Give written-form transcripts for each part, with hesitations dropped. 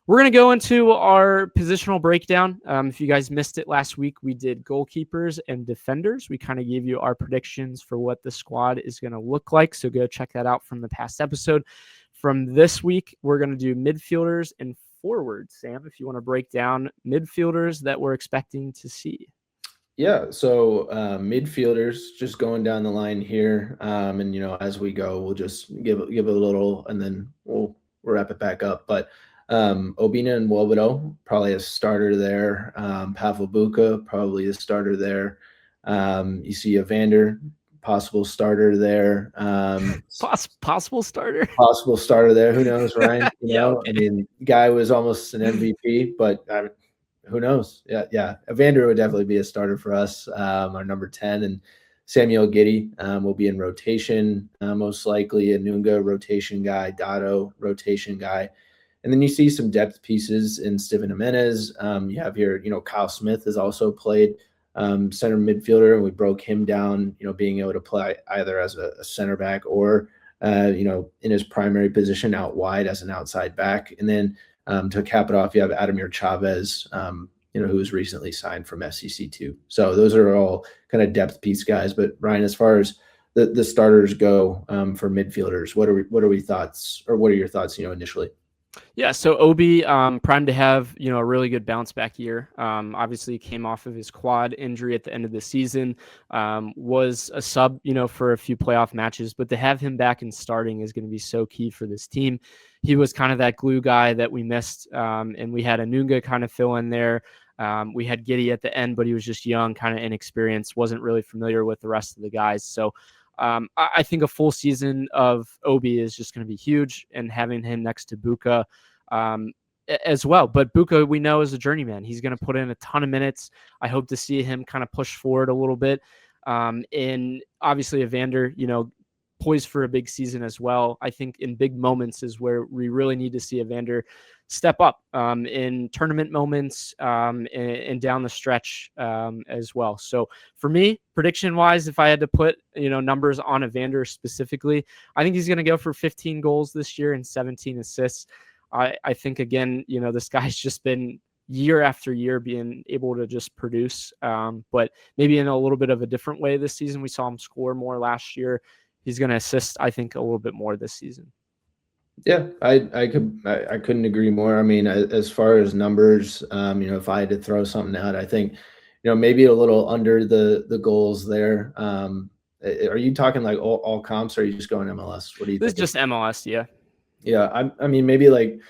We're going to go into our positional breakdown. If you guys missed it last week, we did goalkeepers and defenders. We kind of gave you our predictions for what the squad is going to look like. So go check that out from the past episode. From this week, we're going to do midfielders and forwards. Sam, if you want to break down midfielders that we're expecting to see. Yeah, so midfielders, just going down the line here, and as we go, we'll just give a little, and then we'll wrap it back up. But Obinna Nwobodo, probably a starter there. Pavel Bucha, probably a starter there. You see Evander, possible starter there. Possible starter? Possible starter there. Who knows, Ryan? Okay. I mean, guy was almost an MVP, but who knows? Yeah. Evander would definitely be a starter for us, our number 10. And Samuel Gidi will be in rotation, most likely. Anunga, rotation guy. Dado, rotation guy. And then you see some depth pieces in Steven Jimenez. You have here, Kyle Smith has also played center midfielder, and we broke him down, being able to play either as a center back or, in his primary position out wide as an outside back. And then to cap it off, you have Ademir Chavez, who was recently signed from FCC2. So those are all kind of depth piece guys. But Ryan, as far as the starters go for midfielders, what are we thoughts, or what are your thoughts, initially? Yeah, so Obi, primed to have, a really good bounce back year. Obviously he came off of his quad injury at the end of the season, was a sub, for a few playoff matches, but to have him back and starting is going to be so key for this team. He was kind of that glue guy that we missed, and we had Anunga kind of fill in there. We had Gidi at the end, but he was just young, kind of inexperienced, wasn't really familiar with the rest of the guys. So I think a full season of Obi is just going to be huge, and having him next to Bucha as well. But Bucha, we know, is a journeyman. He's going to put in a ton of minutes. I hope to see him kind of push forward a little bit. And obviously Evander, poised for a big season as well. I think in big moments is where we really need to see Evander step up in tournament moments and down the stretch as well. So for me, prediction wise, if I had to put, numbers on Evander specifically, I think he's going to go for 15 goals this year and 17 assists. I think, again, this guy's just been year after year being able to just produce, but maybe in a little bit of a different way this season. We saw him score more last year. He's going to assist, I think, a little bit more this season. Yeah, I couldn't agree more. I mean, as far as numbers, if I had to throw something out, I think, maybe a little under the goals there. Are you talking like all comps, or are you just going MLS? What do you think? This is just MLS, yeah. Yeah, I mean, maybe like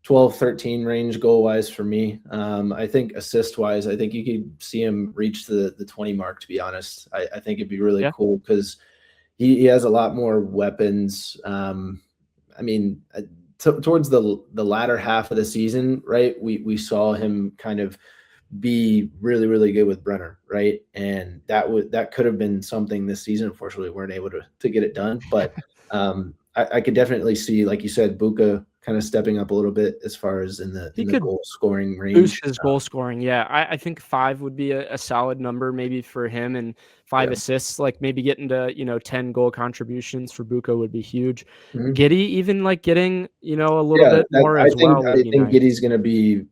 12, 13 range goal-wise for me. I think assist-wise, I think you could see him reach the 20 mark, to be honest. I think it'd be really cool because he has a lot more weapons. I mean, towards the latter half of the season, right, we saw him kind of be really, really good with Brenner, right? And that could have been something this season. Unfortunately, we weren't able to get it done. But I could definitely see, like you said, Bucha kind of stepping up a little bit as far as in the goal scoring range. Boost his goal scoring. Yeah, I think 5 would be a solid number maybe for him, and 5 assists, like maybe getting to 10 goal contributions for Bucha would be huge. Mm-hmm. Gidi, even like getting a little bit more as well. I think Gidi's going to be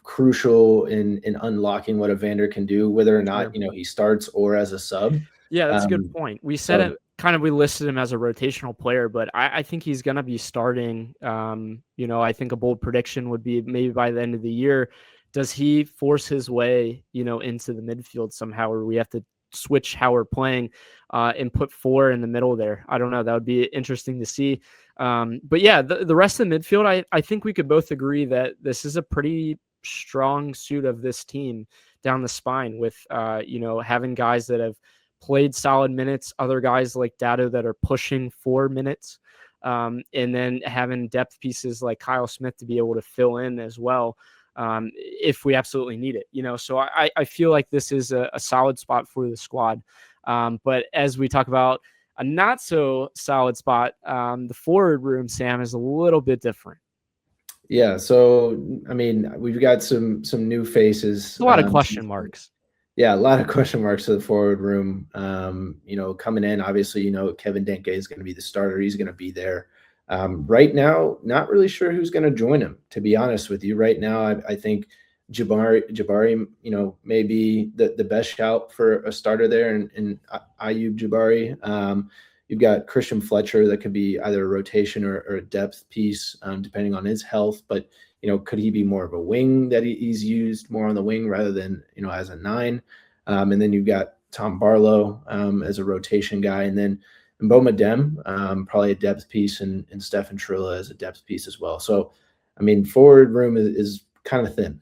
crucial in unlocking what Evander can do, whether or not he starts or as a sub. Yeah, that's a good point. We said it. We listed him as a rotational player, but I think he's going to be starting. I think a bold prediction would be maybe by the end of the year, does he force his way, into the midfield somehow, or we have to switch how we're playing and put 4 in the middle there? I don't know. That would be interesting to see. But yeah, the rest of the midfield, I think we could both agree that this is a pretty strong suit of this team down the spine with, having guys that have played solid minutes, other guys like Dado that are pushing 4 minutes, and then having depth pieces like Kyle Smith to be able to fill in as well if we absolutely need it. So I feel like this is a solid spot for the squad. But as we talk about a not so solid spot, the forward room, Sam, is a little bit different. Yeah, so I mean, we've got some new faces. A lot of question marks. Yeah, a lot of question marks to the forward room. Coming in, obviously, Kévin Denkey is going to be the starter. He's going to be there. Right now, not really sure who's going to join him, to be honest with you. Right now, I think Jabbari, may be the best shout for a starter there, and Ayoub Jabbari. You've got Kristian Fletcher that could be either a rotation or a depth piece, depending on his health. But could he be more of a wing that he's used more on the wing rather than as a 9? And then you've got Tom Barlow as a rotation guy, and then Mboma Dem, probably a depth piece, and Stefan Trilla as a depth piece as well. So, forward room is kind of thin.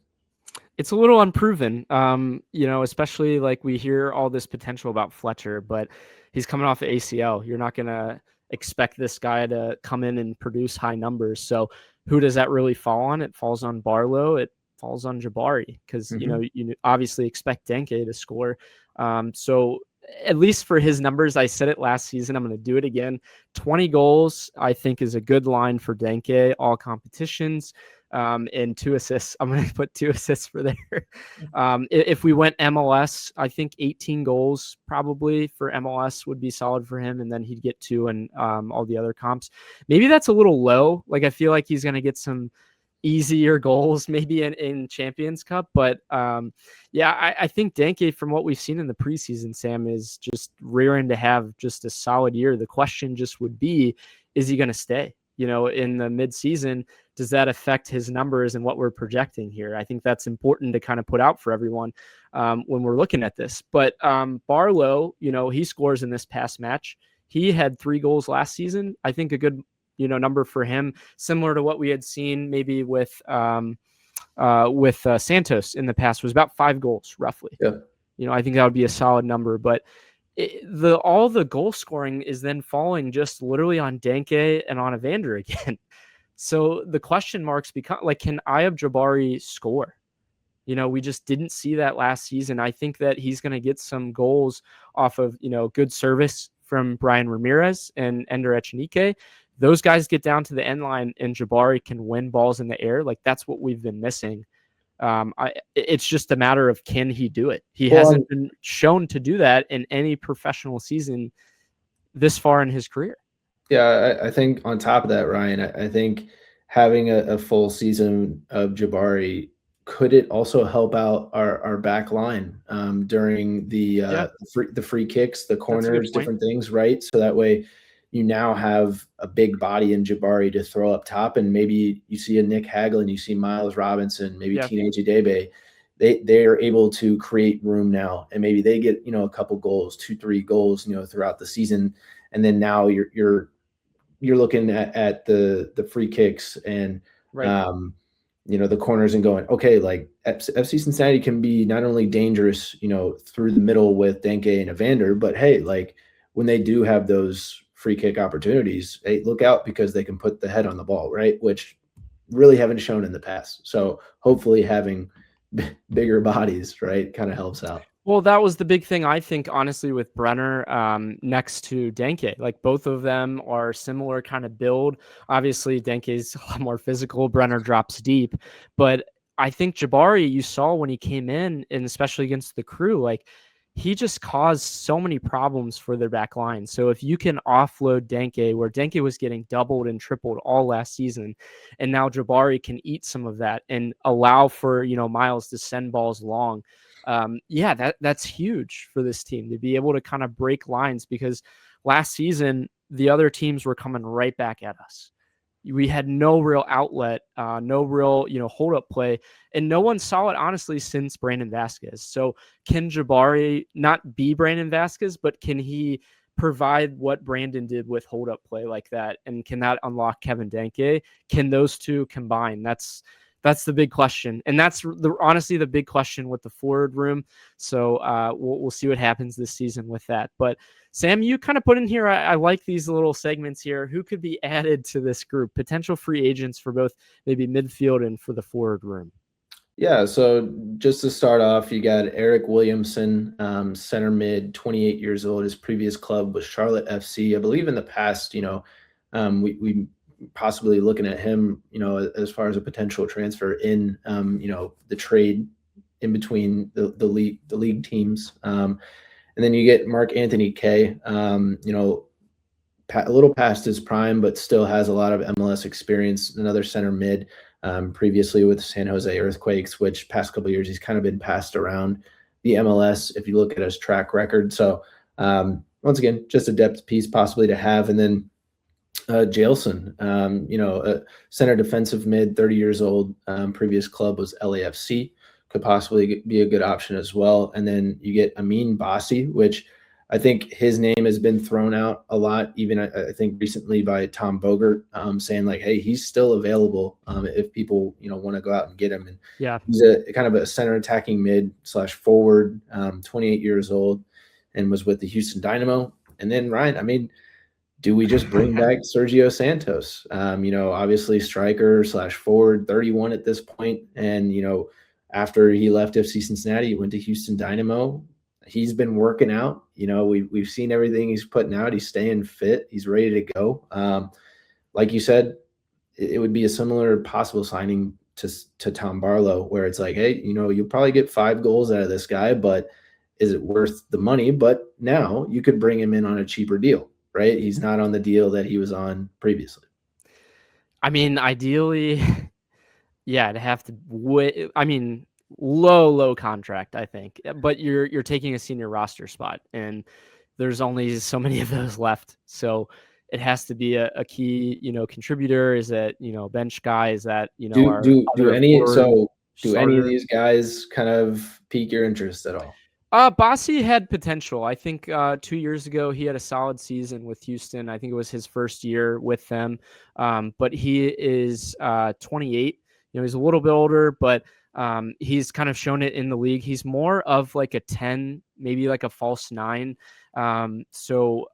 It's a little unproven, especially like we hear all this potential about Fletcher, but he's coming off of ACL. You're not going to expect this guy to come in and produce high numbers. So who does that really fall on? It falls on Barlow. It falls on Jabbari because, you obviously expect Denkey to score. So at least for his numbers, I said it last season, I'm going to do it again. 20 goals, I think, is a good line for Denkey, all competitions. And 2 assists. I'm going to put 2 assists for there. If we went MLS, I think 18 goals probably for MLS would be solid for him. And then he'd get 2 in all the other comps. Maybe that's a little low. Like, I feel like he's going to get some easier goals maybe in Champions Cup. But I think Denkey, from what we've seen in the preseason, Sam, is just rearing to have just a solid year. The question just would be, is he going to stay? In the midseason, does that affect his numbers and what we're projecting here? I think that's important to kind of put out for everyone when we're looking at this. But Barlow, he scores in this past match. He had 3 goals last season. I think a good, number for him, similar to what we had seen maybe with Santos in the past, was about 5 goals roughly. Yeah. I think that would be a solid number, but all the goal scoring is then falling just literally on Denkey and on Evander again. So the question marks become like, can Ayoub Jabbari score? We just didn't see that last season. I think that he's going to get some goals off of, good service from Brian Ramirez and Ender Echenike. Those guys get down to the end line and Jabbari can win balls in the air. Like, that's what we've been missing. It's just a matter of, can he do it? He hasn't been shown to do that in any professional season this far in his career. Yeah, I think on top of that, Ryan, I think having a full season of Jabbari, could it also help out our back line during the free kicks, the corners, different things, right? So that way you now have a big body in Jabbari to throw up top, and maybe you see a Nick Hagelin, you see Miles Robinson, maybe Teenage Adebe. They are able to create room now, and maybe they get a couple goals, 2-3 goals throughout the season, and then now you're looking at the free kicks and the corners and going, okay, like FC Cincinnati can be not only dangerous through the middle with Denkey and Evander, but hey, like when they do have those free kick opportunities, hey, look out, because they can put the head on the ball, right? Which really haven't shown in the past. So hopefully having bigger bodies, right, kind of helps out. Well, that was the big thing, I think, honestly, with Brenner next to Denkey. Like, both of them are similar kind of build. Obviously, Denkey's a lot more physical. Brenner drops deep. But I think Jabbari, you saw when he came in, and especially against the Crew, like, he just caused so many problems for their back line. So if you can offload Denkey, where Denkey was getting doubled and tripled all last season, and now Jabbari can eat some of that and allow for, Miles to send balls long. That's huge for this team to be able to kind of break lines, because last season the other teams were coming right back at us. We had no real outlet, no real, hold up play, and no one saw it, honestly, since Brandon Vasquez. So can Jabbari not be Brandon Vasquez, but can he provide what Brandon did with hold up play like that? And can that unlock Kévin Denkey? Can those two combine? That's the big question. And that's honestly the big question with the forward room. So we'll see what happens this season with that. But Sam, you kind of put in here, I like these little segments here. Who could be added to this group? Potential free agents for both maybe midfield and for the forward room. Yeah, so just to start off, you got Eryk Williamson, center mid, 28 years old. His previous club was Charlotte FC. I believe in the past, we possibly looking at him, as far as a potential transfer in, the trade in between the league teams. And then you get Mark Anthony Kaye, a little past his prime, but still has a lot of MLS experience. Another center mid, previously with San Jose Earthquakes, which past couple of years he's kind of been passed around the MLS if you look at his track record. So once again, just a depth piece possibly to have. And then Jailson, a center defensive mid, 30 years old. Previous club was LAFC, could possibly be a good option as well. And then you get Amine Bassi, which I think his name has been thrown out a lot, even I think recently by Tom Bogert, saying like, hey, he's still available if people want to go out and get him. And yeah, he's a kind of a center attacking mid / forward, 28 years old, and was with the Houston Dynamo. And then Ryan, I mean, do we just bring back Sergio Santos? Obviously striker / forward, 31 at this point. And, after he left FC Cincinnati, he went to Houston Dynamo. He's been working out. We've seen everything he's putting out. He's staying fit. He's ready to go. Like you said, it would be a similar possible signing to Tom Barlow, where it's like, hey, you'll probably get 5 goals out of this guy, but is it worth the money? But now you could bring him in on a cheaper deal. Right? He's not on the deal that he was on previously. I mean, ideally, yeah, to have to low contract, I think. But you're taking a senior roster spot, and there's only so many of those left. So it has to be a key, contributor. Is that bench guy? Is that do any of these guys kind of pique your interest at all? Bassi had potential. I think 2 years ago he had a solid season with Houston. I think it was his first year with them. But he is 28. He's a little bit older, but he's kind of shown it in the league. He's more of like a 10, maybe like a false 9. So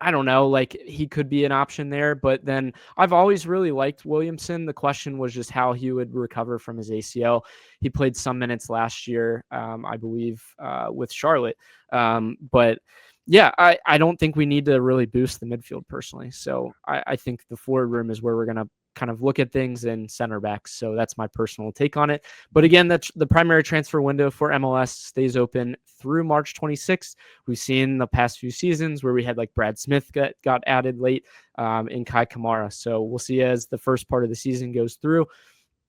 I don't know, like he could be an option there, but then I've always really liked Williamson. The question was just how he would recover from his ACL. He played some minutes last year, I believe, with Charlotte. But yeah, I don't think we need to really boost the midfield personally. So I think the forward room is where we're going to kind of look at things in center backs. So that's my personal take on it. But again, that's the primary transfer window for MLS stays open through March 26th. We've seen the past few seasons where we had like Brad Smith got added late in Kai Kamara. So we'll see as the first part of the season goes through.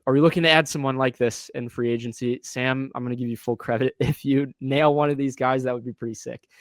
Are we looking to add someone like this in free agency? Sam, I'm going to give you full credit. If you nail one of these guys, that would be pretty sick.